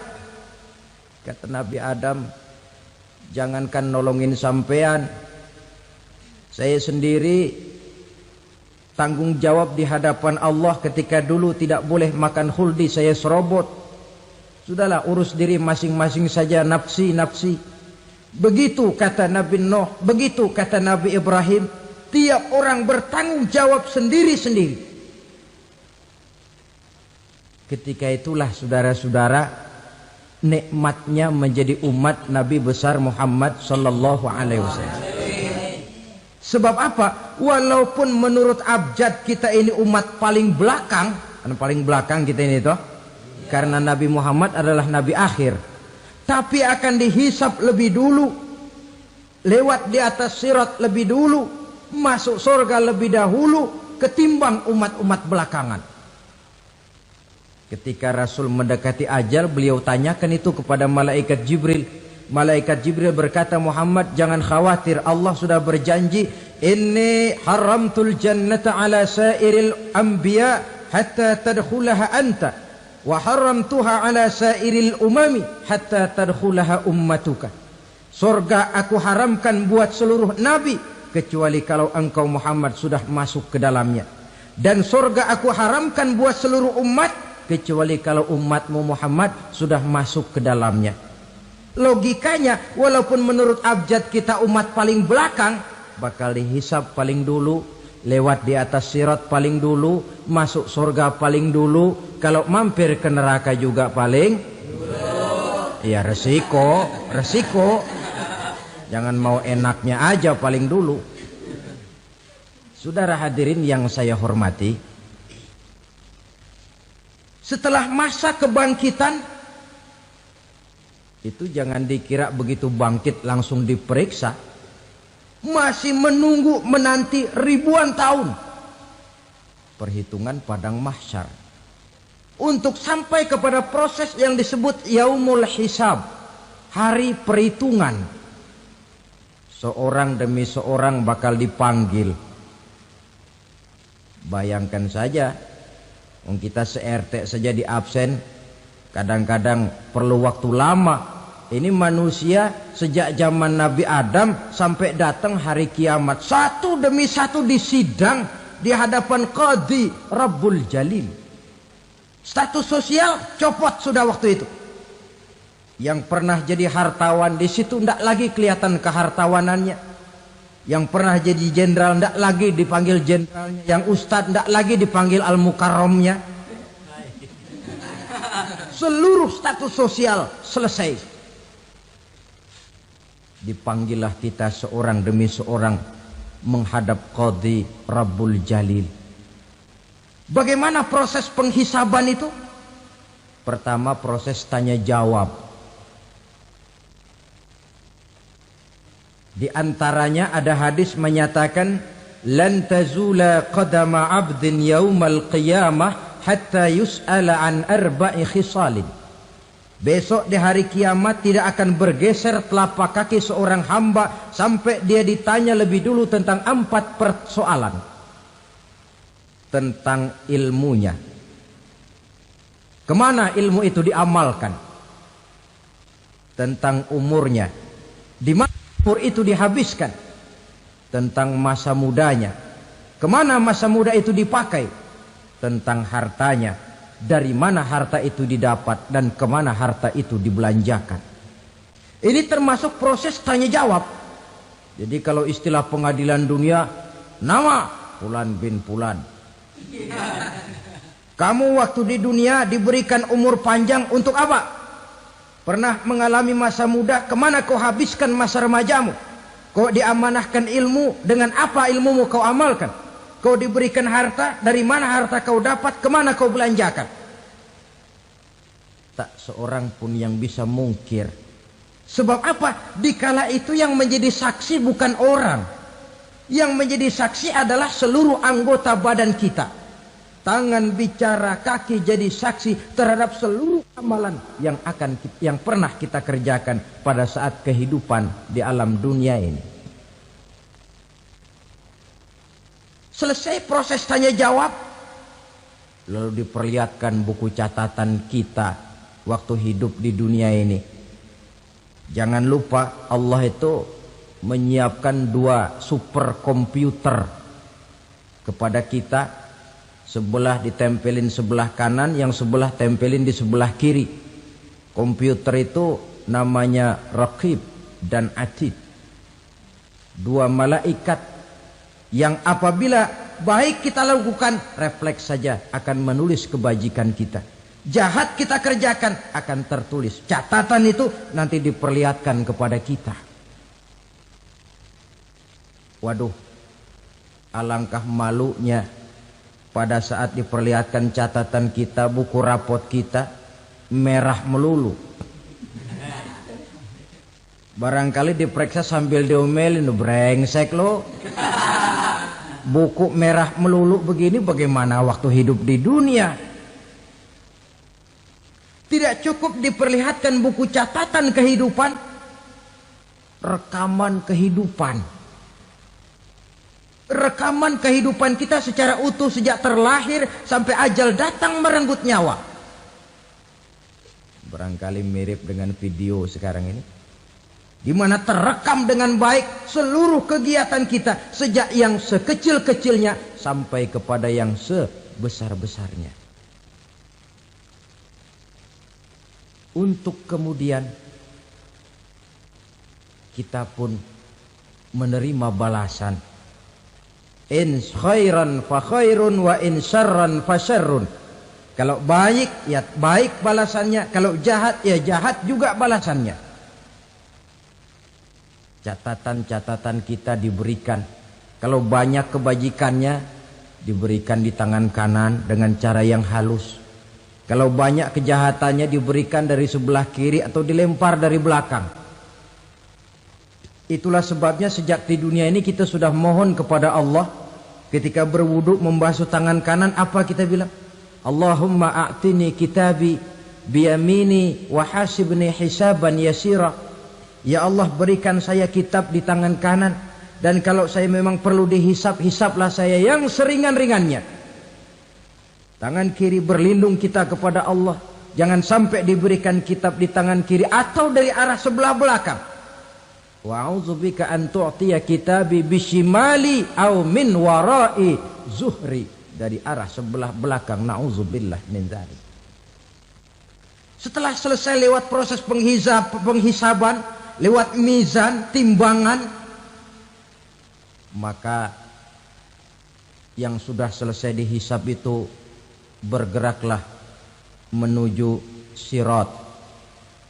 Kata Nabi Adam, jangankan nolongin sampean, saya sendiri tanggung jawab di hadapan Allah ketika dulu tidak boleh makan khuldi, saya serobot. Sudahlah, urus diri masing-masing saja, nafsi. Begitu kata Nabi Nuh, begitu kata Nabi Ibrahim. Tiap orang bertanggung jawab sendiri-sendiri. Ketika itulah saudara-saudara, nikmatnya menjadi umat Nabi besar Muhammad sallallahu alaihi wasallam. Sebab apa? Walaupun menurut abjad kita ini umat paling belakang, paling belakang kita ini toh, karena Nabi Muhammad adalah Nabi akhir, tapi akan dihisap lebih dulu, lewat di atas sirat lebih dulu, masuk surga lebih dahulu ketimbang umat-umat belakangan. Ketika Rasul mendekati ajal, beliau tanyakan itu kepada malaikat Jibril. Malaikat Jibril berkata, Muhammad jangan khawatir, Allah sudah berjanji, inni haramtul jannata ala sairil anbiya hatta tadkhulaha anta wa haramtuha ala sairil umami hatta tadkhulaha ummatuka. Surga aku haramkan buat seluruh nabi kecuali kalau engkau Muhammad sudah masuk ke dalamnya, dan surga aku haramkan buat seluruh umat kecuali kalau umatmu Muhammad sudah masuk ke dalamnya. Logikanya, walaupun menurut abjad kita umat paling belakang, bakal dihisap paling dulu, lewat di atas sirat paling dulu, masuk surga paling dulu, kalau mampir ke neraka juga paling dulu. Ya resiko. Jangan mau enaknya aja paling dulu. Saudara hadirin yang saya hormati, setelah masa kebangkitan itu jangan dikira begitu bangkit langsung diperiksa. Masih menanti ribuan tahun perhitungan padang mahsyar untuk sampai kepada proses yang disebut yaumul hisab, hari perhitungan. Seorang demi seorang bakal dipanggil. Bayangkan saja, kita se-RT saja di absen, kadang-kadang perlu waktu lama. Ini manusia sejak zaman Nabi Adam sampai datang hari kiamat, satu demi satu disidang di hadapan Qadhi Rabbul Jalil. Status sosial copot sudah waktu itu. Yang pernah jadi hartawan di situ tidak lagi kelihatan kehartawanannya. Yang pernah jadi jenderal tidak lagi dipanggil jenderalnya. Yang ustadz tidak lagi dipanggil al-mukarramnya. Seluruh status sosial selesai. Dipanggillah kita seorang demi seorang menghadap Qadhi Rabbul Jalil. Bagaimana proses penghisaban itu? Pertama, proses tanya jawab. Di antaranya ada hadis menyatakan, lan tazula qadama 'abdin yaumal qiyamah hatta yus'ala an arba'i khisalin. Besok di hari kiamat tidak akan bergeser telapak kaki seorang hamba sampai dia ditanya lebih dulu tentang 4 persoalan. Tentang ilmunya. Kemana ilmu itu diamalkan? Tentang umurnya. Di mana umur itu dihabiskan? Tentang masa mudanya. Kemana masa muda itu dipakai? tentang hartanya, dari mana harta itu didapat dan kemana harta itu dibelanjakan. Ini termasuk proses tanya jawab. Jadi kalau istilah pengadilan dunia, nama Fulan bin Fulan. Kamu waktu di dunia diberikan umur panjang untuk apa? Pernah mengalami masa muda, kemana kau habiskan masa remajamu? Kau diamanahkan ilmu, dengan apa ilmumu kau amalkan? Kau diberikan harta, dari mana harta kau dapat, kemana kau belanjakan? Tak seorang pun yang bisa mungkir. Sebab apa? Dikala itu yang menjadi saksi bukan orang. Yang menjadi saksi adalah seluruh anggota badan kita. Tangan bicara, kaki jadi saksi terhadap seluruh amalan yang pernah kita kerjakan pada saat kehidupan di alam dunia ini. Selesai proses tanya jawab, lalu diperlihatkan buku catatan kita waktu hidup di dunia ini. Jangan lupa Allah itu menyiapkan 2 superkomputer kepada kita. Sebelah ditempelin sebelah kanan, yang sebelah tempelin di sebelah kiri. Komputer itu namanya Raqib dan Atid. 2 malaikat yang apabila baik kita lakukan, refleks saja akan menulis kebajikan kita. Jahat kita kerjakan, akan tertulis. Catatan itu nanti diperlihatkan kepada kita. Waduh, alangkah malunya pada saat diperlihatkan catatan kita, buku rapot kita merah melulu. Barangkali diperiksa sambil diomelin, brengsek lo. Buku merah melulu begini bagaimana waktu hidup di dunia? Tidak cukup diperlihatkan buku catatan kehidupan, rekaman kehidupan. Rekaman kehidupan kita secara utuh sejak terlahir sampai ajal datang merenggut nyawa. Barangkali mirip dengan video sekarang ini, di mana terekam dengan baik seluruh kegiatan kita sejak yang sekecil-kecilnya sampai kepada yang sebesar-besarnya. Untuk kemudian kita pun menerima balasan. In khairan fa khairun wa in syarran fa syarrun. Kalau baik ya baik balasannya, kalau jahat ya jahat juga balasannya. Catatan-catatan kita diberikan. Kalau banyak kebajikannya diberikan di tangan kanan dengan cara yang halus. Kalau banyak kejahatannya diberikan dari sebelah kiri atau dilempar dari belakang. Itulah sebabnya sejak di dunia ini kita sudah mohon kepada Allah. Ketika berwudu membasuh tangan kanan, apa kita bilang? Allahumma a'tini kitabi biyamini wa hasibni hisaban yasira. Ya Allah, berikan saya kitab di tangan kanan, dan kalau saya memang perlu dihisap, hisaplah saya yang seringan-ringannya. Tangan kiri berlindung kita kepada Allah, jangan sampai diberikan kitab di tangan kiri atau dari arah sebelah belakang. Wa a'udzubika an tu'tiya kitabi bishimali aw min wara'i zuhri, dari arah sebelah belakang. Na'udzubillah min dzalik. Setelah selesai lewat proses penghisaban, lewat mizan, timbangan, maka yang sudah selesai dihisab itu bergeraklah menuju sirat,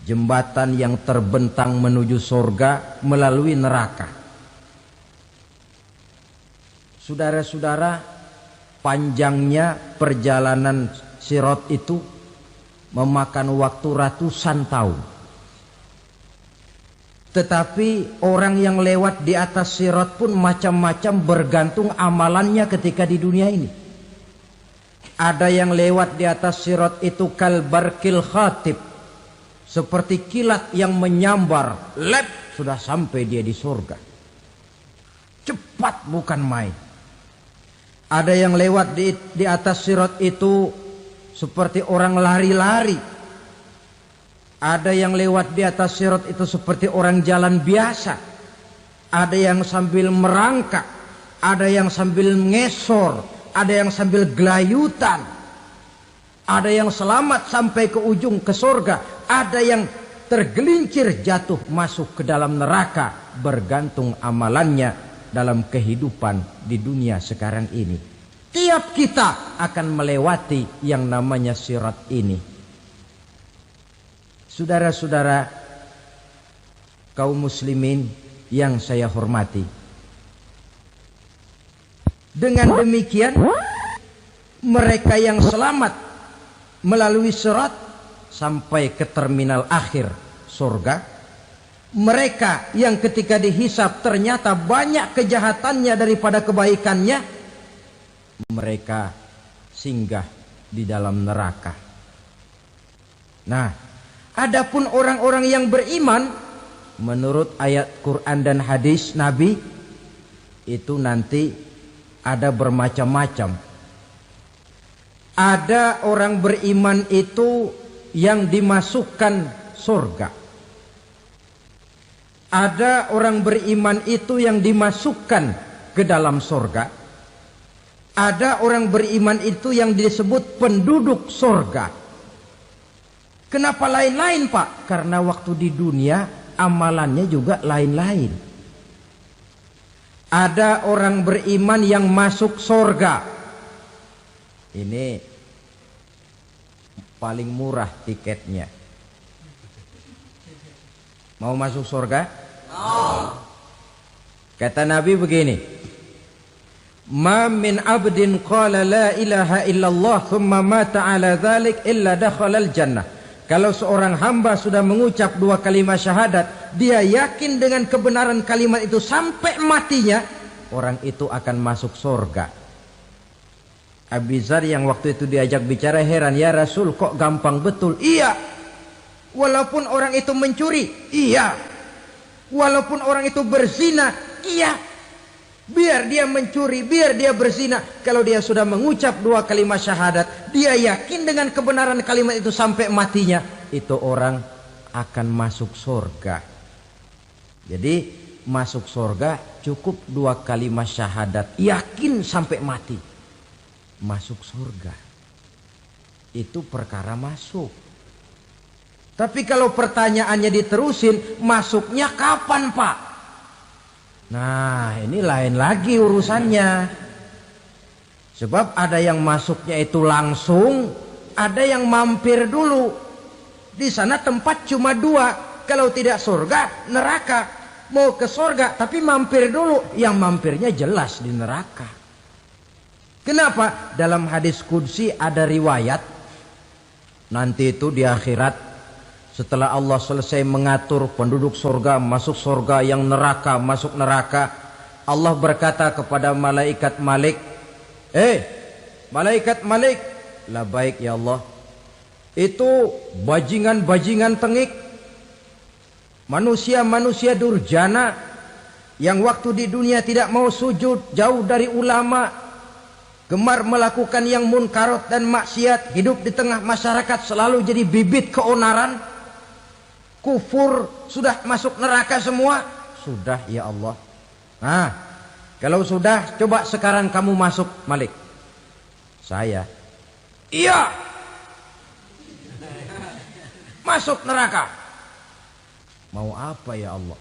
jembatan yang terbentang menuju surga melalui neraka. Saudara-saudara, panjangnya perjalanan sirat itu memakan waktu ratusan tahun. Tetapi orang yang lewat di atas sirat pun macam-macam, bergantung amalannya ketika di dunia ini. Ada yang lewat di atas sirat itu kal barkil khatib, seperti kilat yang menyambar, lep, sudah sampai dia di surga. Cepat bukan main. Ada yang lewat di atas sirat itu seperti orang lari-lari. Ada yang lewat di atas sirat itu seperti orang jalan biasa. Ada yang sambil merangkak, ada yang sambil ngesor, ada yang sambil gelayutan, ada yang selamat sampai ke ujung ke surga, ada yang tergelincir jatuh masuk ke dalam neraka, bergantung amalannya dalam kehidupan di dunia sekarang ini. Tiap kita akan melewati yang namanya sirat ini. Saudara-saudara kaum muslimin yang saya hormati, dengan demikian mereka yang selamat melalui sirat sampai ke terminal akhir surga, mereka yang ketika dihisab ternyata banyak kejahatannya daripada kebaikannya, mereka singgah di dalam neraka. Nah, adapun orang-orang yang beriman menurut ayat Quran dan hadis Nabi itu nanti ada bermacam-macam. Ada orang beriman itu yang dimasukkan surga. Ada orang beriman itu yang dimasukkan ke dalam surga. Ada orang beriman itu yang disebut penduduk surga. Kenapa lain-lain, Pak? Karena waktu di dunia amalannya juga lain-lain. Ada orang beriman yang masuk surga. Ini paling murah tiketnya. Mau masuk surga? Kata Nabi begini, ma min abdin qala la ilaha illallah thumma mata ala dhalik illa dakhalal jannah. Kalau seorang hamba sudah mengucap dua kalimat syahadat, dia yakin dengan kebenaran kalimat itu sampai matinya, orang itu akan masuk surga. Abi Dzar yang waktu itu diajak bicara heran, ya Rasul kok gampang betul? Iya, walaupun orang itu mencuri, iya, walaupun orang itu berzina, iya, biar dia mencuri, biar dia berzina, kalau dia sudah mengucap dua kalimat syahadat, dia yakin dengan kebenaran kalimat itu sampai matinya, itu orang akan masuk surga. Jadi masuk surga cukup dua kalimat syahadat, yakin sampai mati, masuk surga. Itu perkara masuk. Tapi kalau pertanyaannya diterusin, masuknya kapan, Pak? Nah, ini lain lagi urusannya. Sebab ada yang masuknya itu langsung, ada yang mampir dulu. Di sana tempat cuma dua, kalau tidak surga, neraka. Mau ke surga tapi mampir dulu, yang mampirnya jelas di neraka. Kenapa? Dalam hadis qudsi ada riwayat, nanti itu di akhirat, setelah Allah selesai mengatur penduduk surga masuk surga, yang neraka masuk neraka, Allah berkata kepada malaikat Malik, malaikat Malik, labaik ya Allah, itu bajingan-bajingan tengik, manusia-manusia durjana yang waktu di dunia tidak mau sujud, jauh dari ulama, gemar melakukan yang munkarat dan maksiat, hidup di tengah masyarakat selalu jadi bibit keonaran, kufur, sudah masuk neraka semua. Sudah ya Allah. Nah, kalau sudah, coba sekarang kamu masuk, Malik. Saya, iya, masuk neraka. Mau apa ya Allah?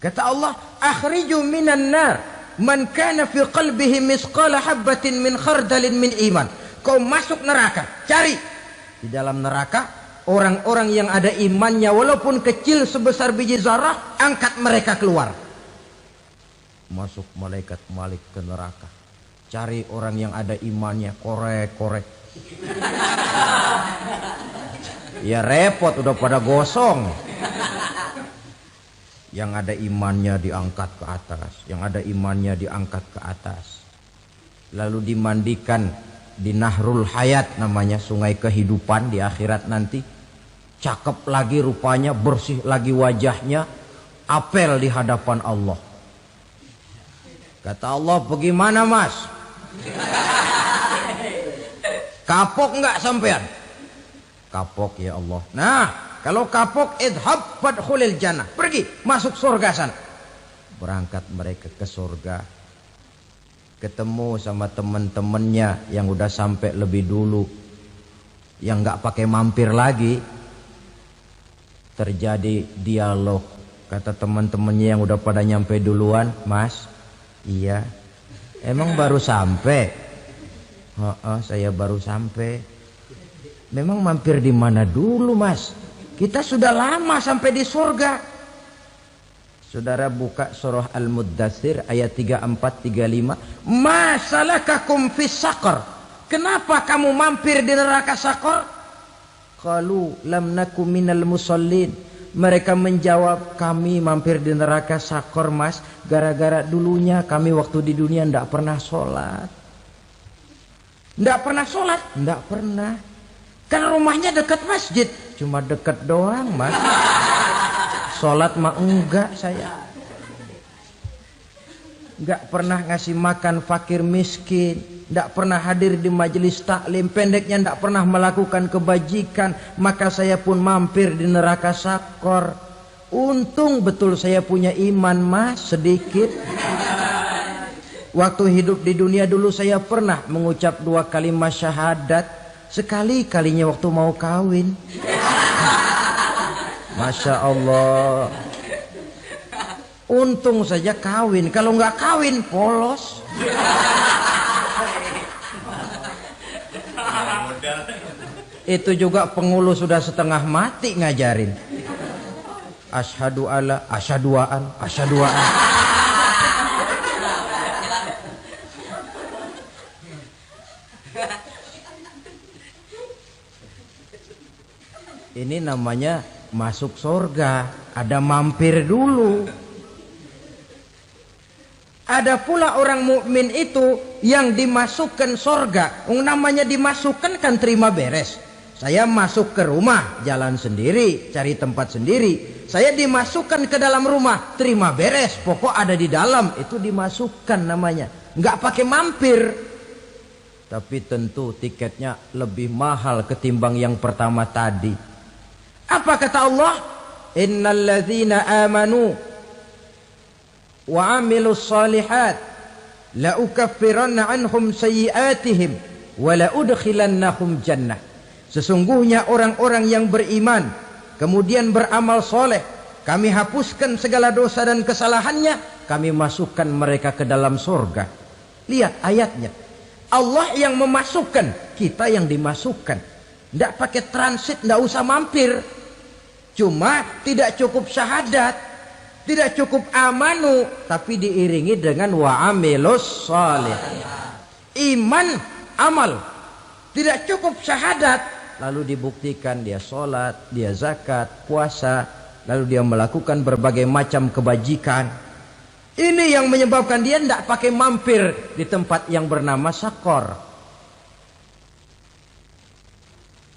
Kata Allah, akhriju minan nar man kana fi qalbihi misqala habbatin min khardalin min iman. Kau masuk neraka, cari di dalam neraka orang-orang yang ada imannya walaupun kecil sebesar biji zarah, angkat mereka keluar. Masuk malaikat Malik ke neraka, cari orang yang ada imannya, korek-korek. Ya repot, udah pada gosong. Yang ada imannya diangkat ke atas, yang ada imannya diangkat ke atas, lalu dimandikan di Nahrul Hayat, namanya sungai kehidupan di akhirat nanti. Cakep lagi rupanya, bersih lagi wajahnya, apel di hadapan Allah. Kata Allah, bagaimana mas? Kapok nggak sampean? Kapok ya Allah. Nah, kalau kapok, idhab fadkhulil jannah, pergi masuk surga sana. Berangkat mereka ke surga. ketemu sama teman-temannya yang udah sampai lebih dulu, yang nggak pakai mampir lagi. Terjadi dialog. Kata teman-temannya yang udah pada nyampe duluan, Mas, iya, emang baru sampai? Oh, saya baru sampai. Memang mampir di mana dulu, Mas? Kita sudah lama sampai di surga. Saudara buka surah Al-Muddatsir ayat 34-35. Masalakakum fis saqar? Kenapa kamu mampir di neraka Saqar? Qalu lam naku minal musallin. Mereka menjawab, kami mampir di neraka Saqar, Mas, gara-gara dulunya kami waktu di dunia ndak pernah sholat. Ndak pernah sholat? Ndak pernah. Kan rumahnya dekat masjid. Cuma dekat doang, Mas. Sholat mah enggak saya. Enggak pernah ngasih makan fakir miskin. Enggak pernah hadir di majelis taklim. Pendeknya enggak pernah melakukan kebajikan. Maka saya pun mampir di neraka Saqar. Untung betul saya punya iman, Mas, sedikit. Waktu hidup di dunia dulu saya pernah mengucap 2 kalimat syahadat. Sekali-kalinya waktu mau kawin. Masya Allah. Untung saja kawin. Kalau nggak kawin polos. Itu juga pengulu sudah setengah mati ngajarin. Asyhadu alla, asyaduaan, asyaduaan. Ini namanya masuk surga, ada mampir dulu. Ada pula orang mukmin itu yang dimasukkan surga. Namanya dimasukkan kan terima beres. Saya masuk ke rumah, jalan sendiri, cari tempat sendiri. Saya dimasukkan ke dalam rumah, terima beres, pokok ada di dalam, itu dimasukkan namanya. Nggak pakai mampir. Tapi tentu tiketnya lebih mahal ketimbang yang pertama tadi. Apa kata Allah? Innal ladzina amanu wa amilus solihat la ukaffiranna anhum sayyi'atihim wa la udkhilannahum jannah. Sesungguhnya orang-orang yang beriman kemudian beramal soleh, kami hapuskan segala dosa dan kesalahannya, kami masukkan mereka ke dalam surga. Lihat ayatnya. Allah yang memasukkan, kita yang dimasukkan. Tidak pakai transit, tidak usah mampir. Cuma tidak cukup syahadat, tidak cukup amanu, tapi diiringi dengan wa'amilus salih. Iman, amal. Tidak cukup syahadat, lalu dibuktikan dia sholat, dia zakat, puasa, lalu dia melakukan berbagai macam kebajikan. Ini yang menyebabkan dia tidak pakai mampir di tempat yang bernama Saqar.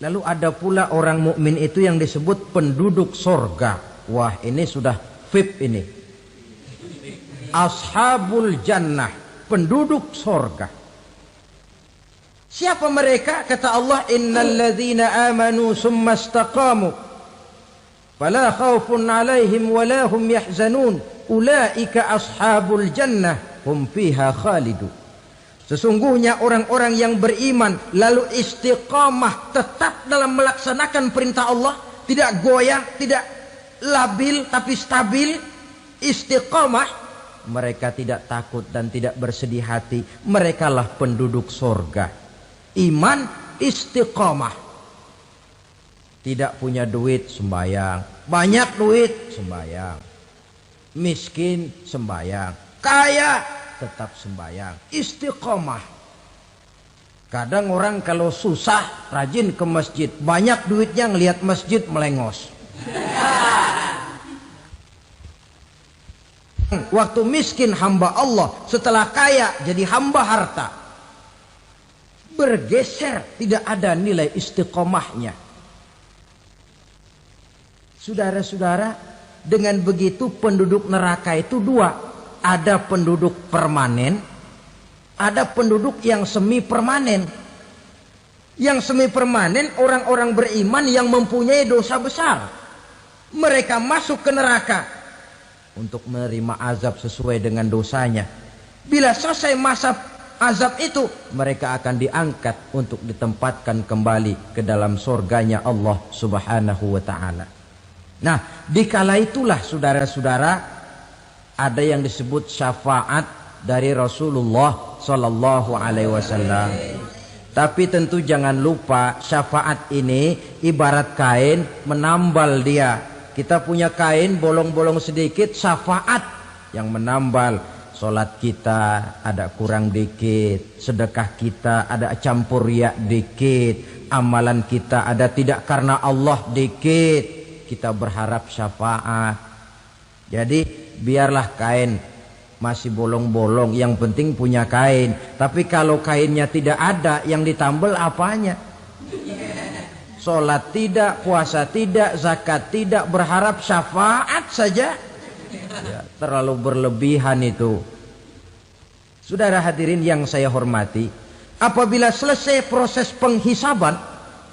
Lalu ada pula orang mukmin itu yang disebut penduduk sorga. Wah, ini sudah VIP ini. Ashabul jannah, penduduk sorga. Siapa mereka? Kata Allah, innal ladzina amanu summa istaqamu fala khaufun alaihim wala hum yahzanun ulaika ashabul jannah hum fiha khalidun. Sesungguhnya orang-orang yang beriman lalu istiqamah, tetap dalam melaksanakan perintah Allah, tidak goyah, tidak labil tapi stabil, istiqamah, mereka tidak takut dan tidak bersedih hati. Merekalah penduduk surga. Iman, istiqamah. Tidak punya duit, sembayang. Banyak duit, sembayang. Miskin, sembayang. Kaya, tetap sembahyang. Istiqomah. Kadang orang kalau susah rajin ke masjid, banyak duitnya ngelihat masjid melengos. Waktu miskin hamba Allah, setelah kaya jadi hamba harta. Bergeser, tidak ada nilai istiqomahnya. Saudara-saudara, dengan begitu penduduk neraka itu dua. Ada penduduk permanen, ada penduduk yang semi permanen. Yang semi permanen orang-orang beriman yang mempunyai dosa besar. Mereka masuk ke neraka untuk menerima azab sesuai dengan dosanya. Bila selesai masa azab itu, mereka akan diangkat untuk ditempatkan kembali ke dalam surganya Allah Subhanahu wa ta'ala. Nah, dikala itulah saudara-saudara, ada yang disebut syafaat dari Rasulullah Sallallahu Alaihi Wasallam. Tapi tentu jangan lupa, syafaat ini ibarat kain menambal dia. Kita punya kain bolong-bolong sedikit, syafaat yang menambal. Solat kita ada kurang dikit, sedekah kita ada campur riak dikit, amalan kita ada tidak karena Allah dikit, kita berharap syafaat. Jadi biarlah kain masih bolong-bolong, yang penting punya kain. Tapi kalau kainnya tidak ada, yang ditambal apanya? Solat tidak, puasa tidak, zakat tidak, berharap syafaat saja. Ya, terlalu berlebihan itu. Saudara hadirin yang saya hormati, apabila selesai proses penghisaban,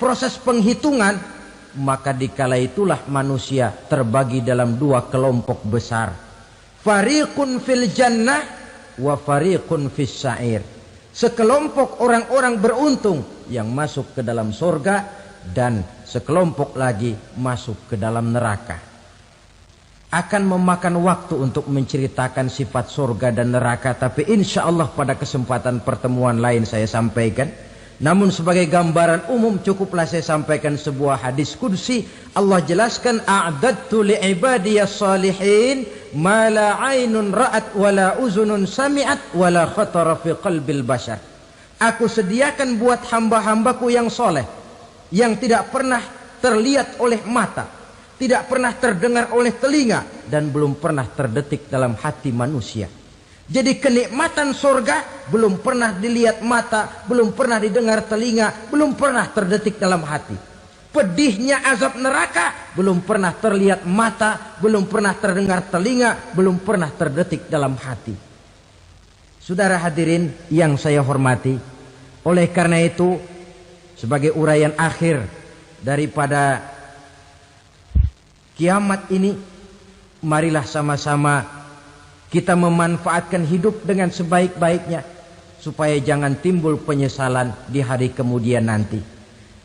proses penghitungan, maka dikala itulah manusia terbagi dalam dua kelompok besar. Fariqun fil jannah wa fariqun fis sa'ir. Sekelompok orang-orang beruntung yang masuk ke dalam surga, dan sekelompok lagi masuk ke dalam neraka. Akan memakan waktu untuk menceritakan sifat surga dan neraka, tapi insya Allah pada kesempatan pertemuan lain saya sampaikan. Namun sebagai gambaran umum cukuplah saya sampaikan sebuah hadis qudsi. Allah jelaskan, a'dadtu li'ibadiyas salihin ma la aynun ra'at wa la uzunun sami'at wa la khatara fi qalbil bashar. Aku sediakan buat hamba-hambaku yang soleh, yang tidak pernah terlihat oleh mata, tidak pernah terdengar oleh telinga, dan belum pernah terdetik dalam hati manusia. Jadi kenikmatan surga belum pernah dilihat mata, belum pernah didengar telinga, belum pernah terdetik dalam hati. Pedihnya azab neraka belum pernah terlihat mata, belum pernah terdengar telinga, belum pernah terdetik dalam hati. Saudara hadirin yang saya hormati, oleh karena itu sebagai uraian akhir daripada kiamat ini, marilah sama-sama kita memanfaatkan hidup dengan sebaik-baiknya, supaya jangan timbul penyesalan di hari kemudian nanti.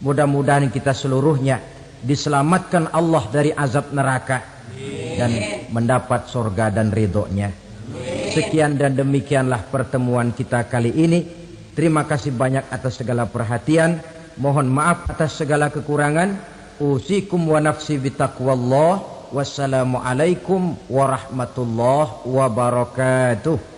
Mudah-mudahan kita seluruhnya diselamatkan Allah dari azab neraka dan mendapat surga dan ridhonya. Sekian dan demikianlah pertemuan kita kali ini. Terima kasih banyak atas segala perhatian. Mohon maaf atas segala kekurangan. Usikum wa nafsi bitaqwallah. Wassalamualaikum warahmatullahi wabarakatuh.